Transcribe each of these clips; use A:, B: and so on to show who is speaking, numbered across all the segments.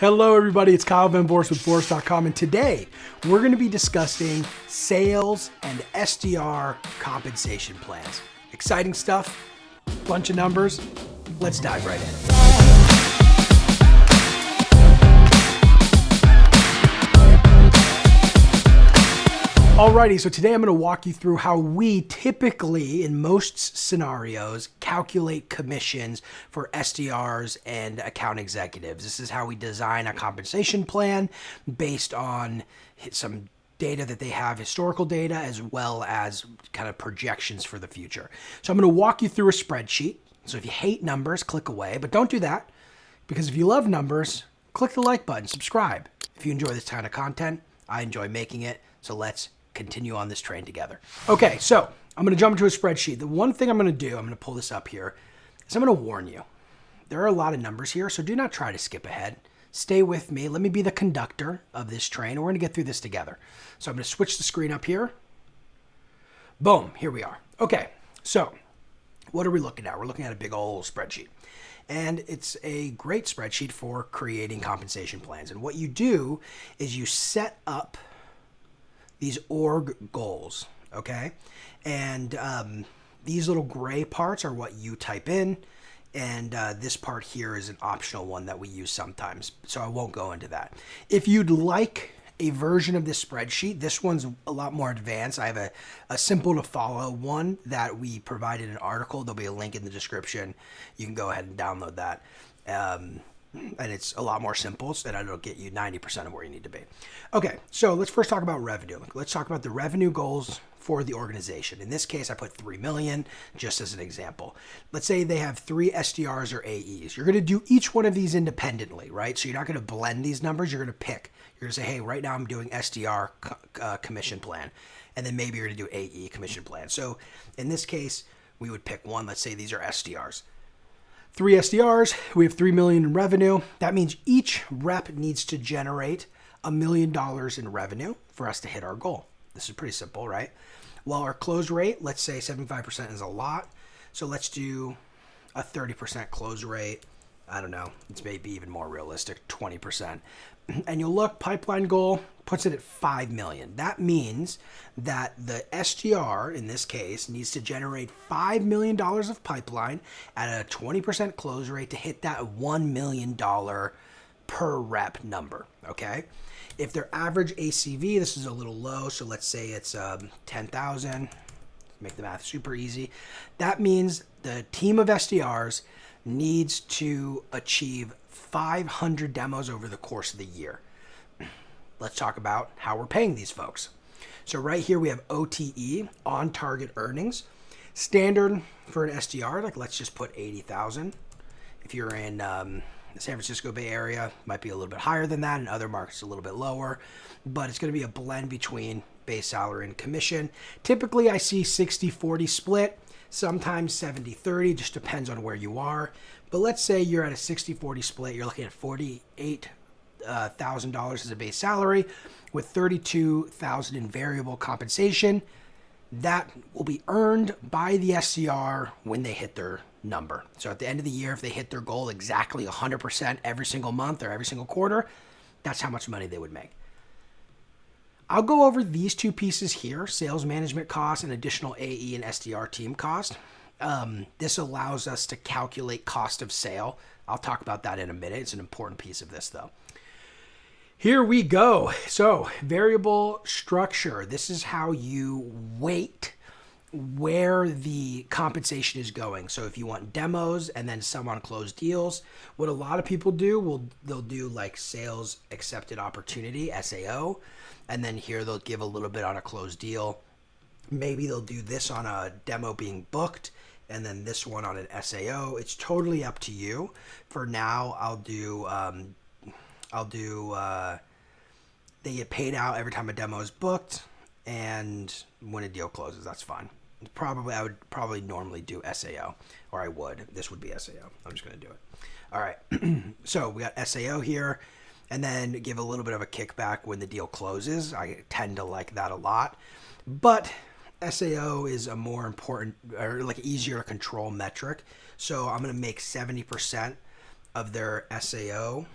A: Hello everybody, it's Kyle Van Vorst with Vorst.com, and today we're going to be discussing sales and SDR compensation plans. Exciting stuff, bunch of numbers. Let's dive right in. Alrighty, so today I'm going to walk you through how we typically, in most scenarios, calculate commissions for SDRs and account executives. This is how we design a compensation plan based on some data that they have, historical data, as well as kind of projections for the future. So I'm going to walk you through a spreadsheet. So if you hate numbers, click away, but don't do that, because if you love numbers, click the like button, subscribe. If you enjoy this kind of content, I enjoy making it, so let's continue on this train together. Okay, so I'm gonna jump into a spreadsheet. The one thing I'm gonna do, I'm gonna pull this up here, is I'm gonna warn you. There are a lot of numbers here, so do not try to skip ahead. Stay with me, let me be the conductor of this train, and we're gonna get through this together. So I'm gonna switch the screen up here. Boom, here we are. Okay, so what are we looking at? We're looking at a big old spreadsheet. And it's a great spreadsheet for creating compensation plans. And what you do is you set up these org goals, okay? And these little gray parts are what you type in, and this part here is an optional one that we use sometimes, so I won't go into that. If you'd like a version of this spreadsheet, this one's a lot more advanced. I have a simple to follow one that we provided an article. There'll be a link in the description. You can go ahead and download that. And it's a lot more simple, so that it'll get you 90% of where you need to be. Okay, so let's first talk about revenue. Let's talk about the revenue goals for the organization. In this case, I put 3 million just as an example. Let's say they have 3 SDRs or AEs. You're gonna do each one of these independently, right? So you're not gonna blend these numbers, you're gonna pick. You're gonna say, hey, right now I'm doing SDR commission plan, and then maybe you're gonna do AE commission plan. So in this case, we would pick one. Let's say these are SDRs. 3 SDRs, we have 3 million in revenue. That means each rep needs to generate $1 million in revenue for us to hit our goal. This is pretty simple, right? Well, our close rate, let's say 75% is a lot. So let's do a 30% close rate. I don't know, it's maybe even more realistic, 20%. And you'll look, pipeline goal puts it at 5 million. That means that the SDR, in this case, needs to generate $5 million of pipeline at a 20% close rate to hit that $1 million per rep number, okay? If their average ACV, this is a little low, so let's say it's 10,000, make the math super easy. That means the team of SDRs needs to achieve 500 demos over the course of the year. Let's talk about how we're paying these folks. So right here we have OTE, on target earnings. Standard for an SDR, like let's just put 80,000. If you're in the San Francisco Bay Area, might be a little bit higher than that. In other markets, a little bit lower, but it's going to be a blend between base salary and commission. Typically I see 60-40 split. Sometimes 70-30, just depends on where you are. But let's say you're at a 60-40 split, you're looking at $48,000 as a base salary with $32,000 in variable compensation. That will be earned by the SDR when they hit their number. So at the end of the year, if they hit their goal exactly 100% every single month or every single quarter, that's how much money they would make. I'll go over these two pieces here, sales management costs and additional AE and SDR team cost. This allows us to calculate cost of sale. I'll talk about that in a minute. It's an important piece of this though. Here we go. So variable structure. This is how you weight where the compensation is going. So if you want demos and then some on closed deals, what a lot of people do, they'll do like sales accepted opportunity, SAO. And then here they'll give a little bit on a closed deal. Maybe they'll do this on a demo being booked and then this one on an SAO. It's totally up to you. For now, they get paid out every time a demo is booked and when a deal closes, that's fine. I would probably normally do SAO, or I would. This would be SAO. I'm just going to do it. All right. So we got SAO here. And then give a little bit of a kickback when the deal closes. I tend to like that a lot. But SAO is a more important, or like easier to control metric. So I'm going to make 70% of their SAO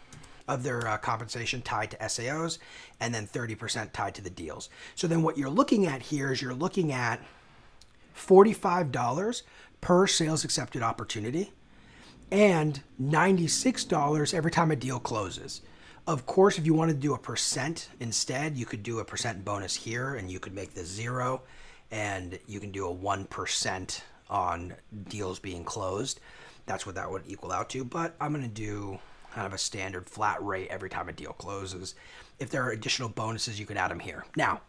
A: of their compensation tied to SAOs, and then 30% tied to the deals. So then what you're looking at here is you're looking at $45 per sales accepted opportunity and $96 every time a deal closes. Of course, if you want to do a percent instead, you could do a percent bonus here, and you could make this 0, and you can do a 1% on deals being closed. That's what that would equal out to, but I'm going to do kind of a standard flat rate every time a deal closes. If there are additional bonuses, you can add them here. Now,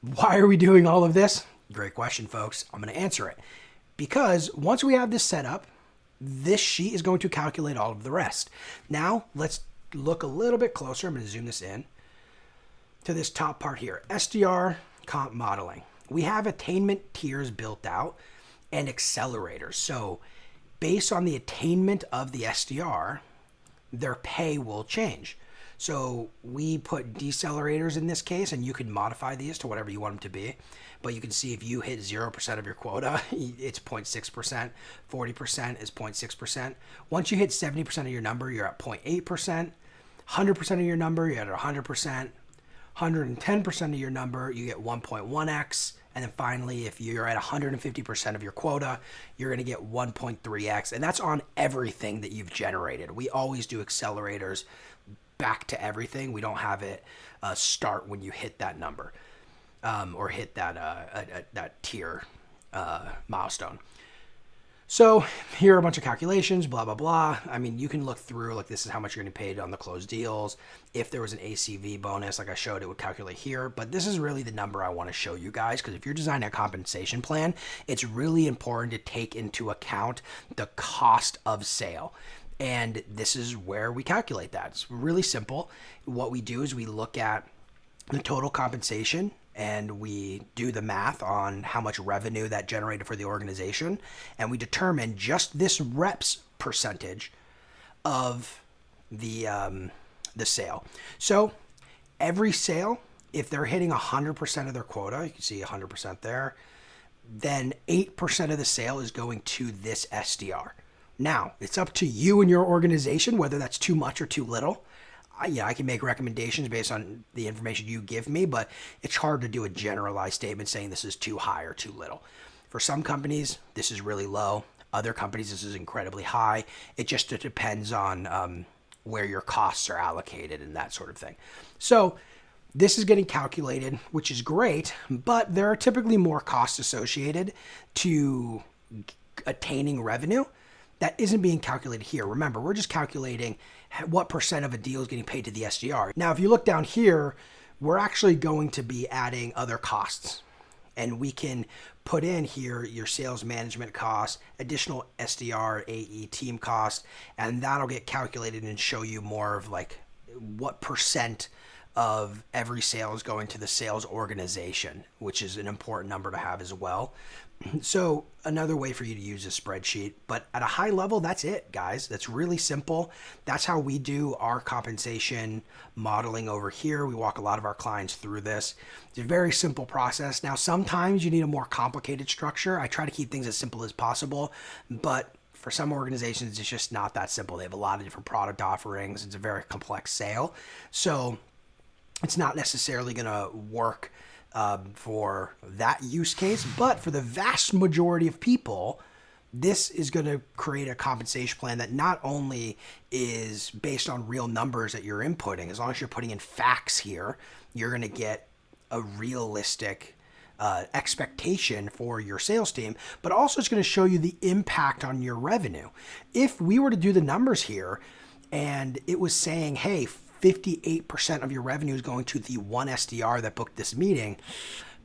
A: why are we doing all of this? Great question, folks. I'm going to answer it. Because once we have this set up, this sheet is going to calculate all of the rest. Now, let's look a little bit closer. I'm going to zoom this in to this top part here. Sdr Comp Modeling. We have attainment tiers built out and accelerators. So based on the attainment of the SDR, their pay will change. So we put decelerators in this case, and you can modify these to whatever you want them to be. But you can see if you hit 0% of your quota, it's 0.6%. 40% is 0.6%. Once you hit 70% of your number, you're at 0.8%. 100% of your number, you're at 100%. 110% of your number, you get 1.1x. And then finally, if you're at 150% of your quota, you're going to get 1.3x. And that's on everything that you've generated. We always do accelerators back to everything. We don't have it start when you hit that number or hit that tier milestone. So here are a bunch of calculations, blah, blah, blah. I mean, you can look through, like this is how much you're going to pay on the closed deals. If there was an ACV bonus, like I showed, it would calculate here. But this is really the number I want to show you guys, because if you're designing a compensation plan, it's really important to take into account the cost of sale. And this is where we calculate that. It's really simple. What we do is we look at the total compensation and we do the math on how much revenue that generated for the organization, and we determine just this reps percentage of the sale. So every sale, if they're hitting 100% of their quota, you can see 100% there, then 8% of the sale is going to this SDR. Now, it's up to you and your organization whether that's too much or too little. I can make recommendations based on the information you give me, but it's hard to do a generalized statement saying this is too high or too little. For some companies, this is really low. Other companies, this is incredibly high. It just depends on where your costs are allocated and that sort of thing. So this is getting calculated, which is great, but there are typically more costs associated to attaining revenue that isn't being calculated here. Remember, we're just calculating what percent of a deal is getting paid to the SDR. Now, if you look down here, we're actually going to be adding other costs. And we can put in here your sales management costs, additional SDR, AE team costs, and that'll get calculated and show you more of like what percent of every sale is going to the sales organization, which is an important number to have as well. So another way for you to use a spreadsheet, but at a high level, that's it, guys. That's really simple. That's how we do our compensation modeling over here. We walk a lot of our clients through this. It's a very simple process. Now, sometimes you need a more complicated structure. I try to keep things as simple as possible, but for some organizations, it's just not that simple. They have a lot of different product offerings. It's a very complex sale. So it's not necessarily going to work for that use case, but for the vast majority of people, this is going to create a compensation plan that not only is based on real numbers that you're inputting. As long as you're putting in facts here, you're going to get a realistic expectation for your sales team, but also it's going to show you the impact on your revenue. If we were to do the numbers here and it was saying, hey, 58% of your revenue is going to the one SDR that booked this meeting,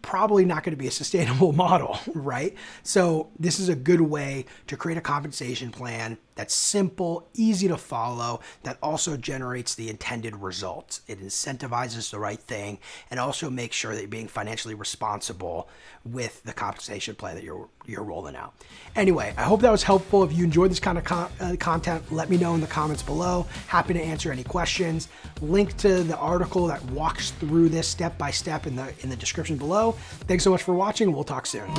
A: probably not going to be a sustainable model, right? So this is a good way to create a compensation plan that's simple, easy to follow, that also generates the intended results. It incentivizes the right thing and also makes sure that you're being financially responsible with the compensation plan that you're rolling out. Anyway, I hope that was helpful. If you enjoyed this kind of content, let me know in the comments below. Happy to answer any questions. Link to the article that walks through this step by step in the description below. Thanks so much for watching. We'll talk soon.